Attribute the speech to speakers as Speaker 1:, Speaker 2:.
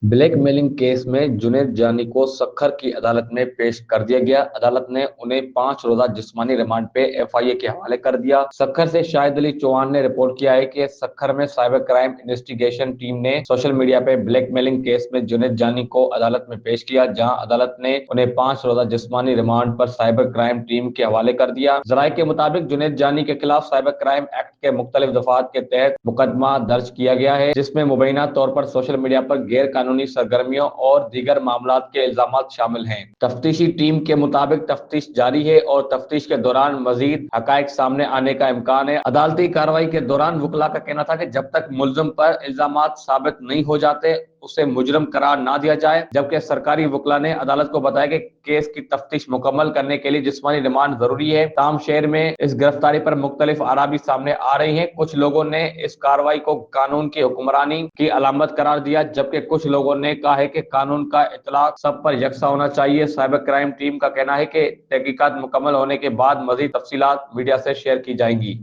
Speaker 1: Black mailing case में जुनैद जानी को सक्खर की अदालत में पेश कर दिया गया। अदालत ने उन्हें 5 रोजा जिस्मानी रिमांड पे एफआईए के हवाले कर दिया। सक्खर से शाहिद अली चौहान ने रिपोर्ट किया है कि सक्खर में साइबर क्राइम इन्वेस्टिगेशन टीम ने सोशल मीडिया पे ब्लैक मेलिंग केस में जुनैद जानी को अदालत में पेश किया, जहां अदालत ने उन्हें 5 रोजा जिस्मानी रिमांड पर साइबर क्राइम टीम के हवाले कर दिया। जराये के मुताबिक जुनैद जानी के खिलाफ साइबर क्राइम एक्ट के मुख्तलिफ दफात के तहत मुकदमा दर्ज किया गया है, जिसमें मुबैना तौर पर सोशल मीडिया पर गैर कानूनी सरगर्मियों और दीगर मामलात के इल्जामात शामिल हैं। तफ्तीशी टीम के मुताबिक तफ्तीश जारी है और तफ्तीश के दौरान मजीद हकायक सामने आने का इम्कान है। अदालती कार्रवाई के दौरान वकला का कहना था कि जब तक मुल्जिम पर इल्जामात साबित नहीं हो जाते उसे मुजरम करार ना दिया जाए, जबकि सरकारी वकला ने अदालत को बताया कि केस की तफ्तीश मुकम्मल करने के लिए जिस्मानी रिमांड जरूरी है। ताम शहर में इस गिरफ्तारी पर मुख्तलिफ आरा भी सामने आ रही हैं। कुछ लोगों ने इस कार्रवाई को कानून की हुक्मरानी की अलामत करार दिया, जबकि कुछ लोगों ने कहा है कि कानून का इतलाक सब पर यकसा होना चाहिए। साइबर क्राइम टीम का कहना है कि तहकीकात मुकम्मल होने के बाद मजीद तफसीलात मीडिया से शेयर की जाएंगी।